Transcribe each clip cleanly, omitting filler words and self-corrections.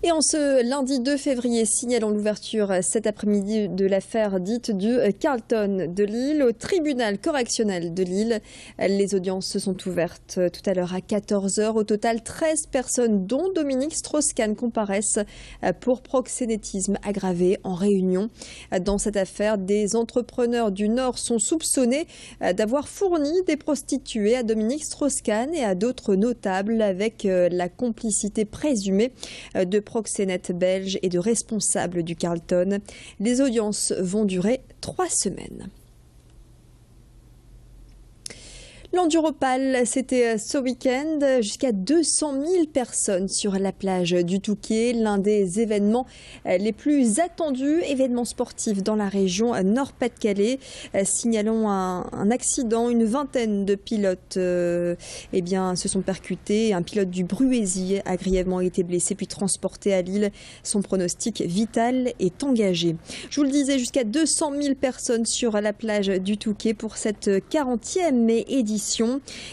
Et en ce lundi 2 février, signalons l'ouverture cet après-midi de l'affaire dite du Carlton de Lille au tribunal correctionnel de Lille. Les audiences se sont ouvertes tout à l'heure à 14 h. Au total, 13 personnes, dont Dominique Strauss-Kahn, comparaissent pour proxénétisme aggravé en Réunion. Dans cette affaire, des entrepreneurs du Nord sont soupçonnés d'avoir fourni des prostituées à Dominique Strauss-Kahn et à d'autres notables avec la complicité présumée de proxénètes belges et de responsables du Carlton. Les audiences vont durer 3 semaines. L'Enduropal, c'était ce week-end, jusqu'à 200 000 personnes sur la plage du Touquet, l'un des événements les plus attendus, événements sportifs dans la région Nord-Pas-de-Calais. Signalons un accident, une vingtaine de pilotes se sont percutés. Un pilote du Bruaisis a grièvement été blessé puis transporté à Lille. Son pronostic vital est engagé. Je vous le disais, jusqu'à 200 000 personnes sur la plage du Touquet pour cette 40e édition.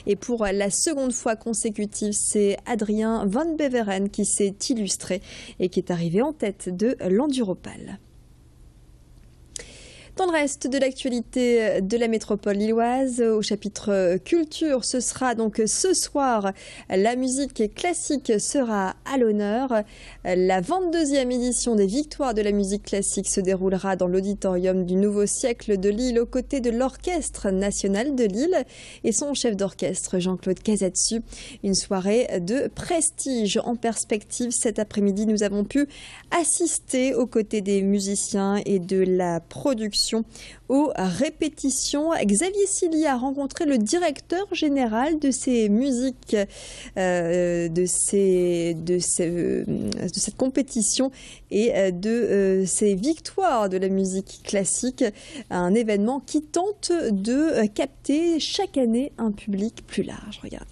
Et pour la seconde fois consécutive, c'est Adrien Van Beveren qui s'est illustré et qui est arrivé en tête de l'Enduropal. Dans le reste de l'actualité de la métropole lilloise, au chapitre culture, ce sera donc ce soir, la musique classique sera à l'honneur. La 22e édition des Victoires de la musique classique se déroulera dans l'auditorium du Nouveau Siècle de Lille aux côtés de l'Orchestre national de Lille et son chef d'orchestre Jean-Claude Casatsu. Une soirée de prestige en perspective. Cet après-midi, nous avons pu assister aux côtés des musiciens et de la production aux répétitions. Xavier Silly a rencontré le directeur général de ces musiques, de cette compétition et de ces victoires de la musique classique, un événement qui tente de capter chaque année un public plus large. Regardez.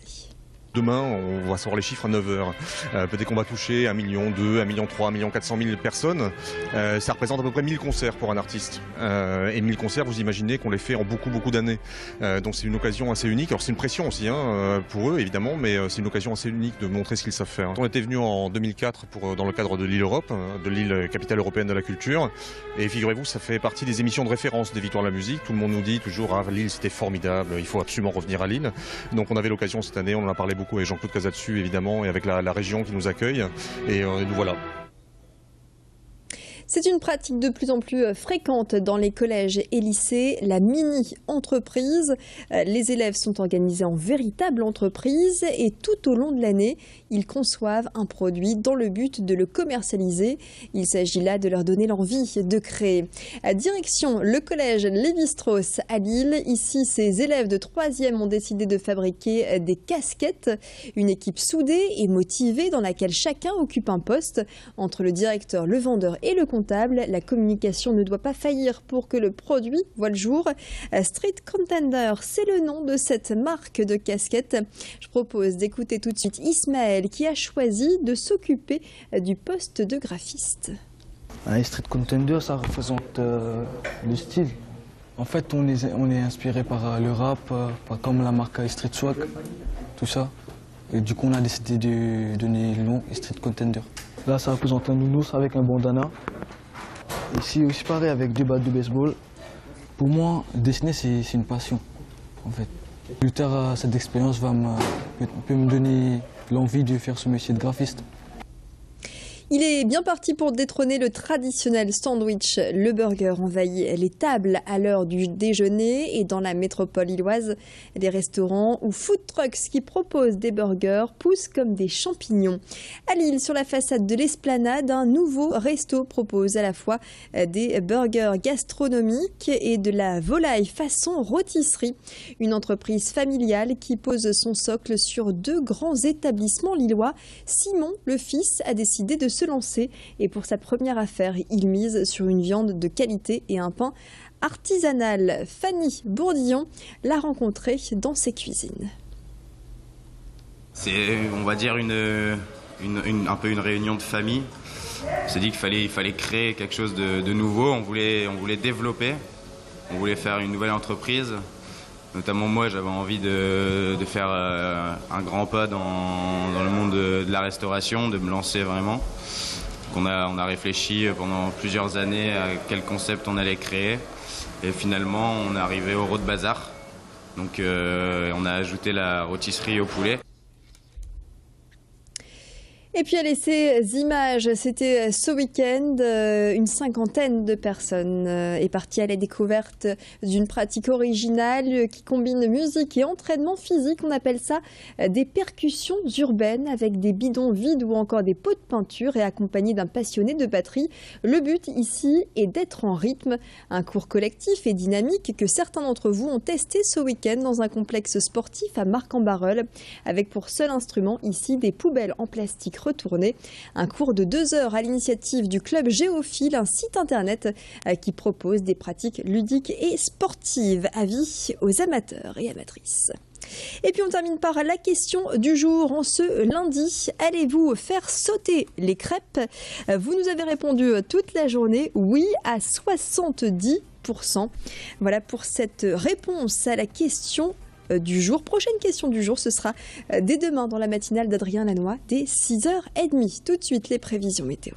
Demain, on va savoir les chiffres à 9 h. Peut-être qu'on va toucher 1,2 million, 1,3 million, 1,4 million personnes. Ça représente à peu près 1000 concerts pour un artiste. Et 1000 concerts, vous imaginez qu'on les fait en beaucoup d'années. Donc c'est une occasion assez unique. Alors c'est une pression aussi pour eux, évidemment, mais c'est une occasion assez unique de montrer ce qu'ils savent faire. On était venus en 2004 dans le cadre de Lille Europe, de Lille capitale européenne de la culture. Et figurez-vous, ça fait partie des émissions de référence des Victoires de la musique. Tout le monde nous dit toujours, Lille c'était formidable, il faut absolument revenir à Lille. Donc on avait l'occasion cette année, on en a parlé beaucoup avec Jean-Claude Casatsu évidemment et avec la région qui nous accueille et nous voilà. C'est une pratique de plus en plus fréquente dans les collèges et lycées, la mini-entreprise. Les élèves sont organisés en véritable entreprise et tout au long de l'année, ils conçoivent un produit dans le but de le commercialiser. Il s'agit là de leur donner l'envie de créer. Direction le collège Lévi-Strauss à Lille. Ici, ces élèves de 3e ont décidé de fabriquer des casquettes. Une équipe soudée et motivée dans laquelle chacun occupe un poste. Entre le directeur, le vendeur et le comptable, la communication ne doit pas faillir pour que le produit voit le jour. Street Contender, c'est le nom de cette marque de casquettes. Je propose d'écouter tout de suite Ismaël qui a choisi de s'occuper du poste de graphiste. Street Contender, ça représente le style. En fait, on est inspiré par le rap, comme la marque Street Swag, tout ça. Et du coup, on a décidé de donner le nom Street Contender. Là, ça représente un nounours avec un bandana. Ici, aussi pareil, avec 2 battes de baseball. Pour moi, dessiner, c'est une passion, en fait. Plus tard, cette expérience peut me donner l'envie de faire ce métier de graphiste. Il est bien parti pour détrôner le traditionnel sandwich. Le burger envahit les tables à l'heure du déjeuner et dans la métropole lilloise, les restaurants ou food trucks qui proposent des burgers poussent comme des champignons. À Lille, sur la façade de l'Esplanade, un nouveau resto propose à la fois des burgers gastronomiques et de la volaille façon rôtisserie. Une entreprise familiale qui pose son socle sur 2 grands établissements lillois. Simon, le fils, a décidé de se lancer et pour sa première affaire, il mise sur une viande de qualité et un pain artisanal. Fanny Bourdillon l'a rencontré dans ses cuisines. C'est, on va dire, un peu une réunion de famille. On s'est dit qu'il fallait créer quelque chose de nouveau, on voulait développer, on voulait faire une nouvelle entreprise. Notamment moi, j'avais envie de faire un grand pas dans le monde de la restauration, de me lancer vraiment. on a réfléchi pendant plusieurs années à quel concept on allait créer. Et finalement, on est arrivé au Rôde Bazar. Donc on a ajouté la rôtisserie au poulet. Et puis allez, ces images, c'était ce week-end, une cinquantaine de personnes est partie à la découverte d'une pratique originale qui combine musique et entraînement physique. On appelle ça des percussions urbaines avec des bidons vides ou encore des pots de peinture et accompagnés d'un passionné de batterie. Le but ici est d'être en rythme. Un cours collectif et dynamique que certains d'entre vous ont testé ce week-end dans un complexe sportif à Marcq-en-Barœul avec pour seul instrument ici des poubelles en plastique retourné. Un cours de 2 heures à l'initiative du club Géophile, un site internet qui propose des pratiques ludiques et sportives. Avis aux amateurs et amatrices. Et puis on termine par la question du jour en ce lundi. Allez-vous faire sauter les crêpes? Vous nous avez répondu toute la journée oui à 70%. Voilà pour cette réponse à la question du jour. Prochaine question du jour, ce sera dès demain dans la matinale d'Adrien Lanois dès 6h30. Tout de suite, les prévisions météo.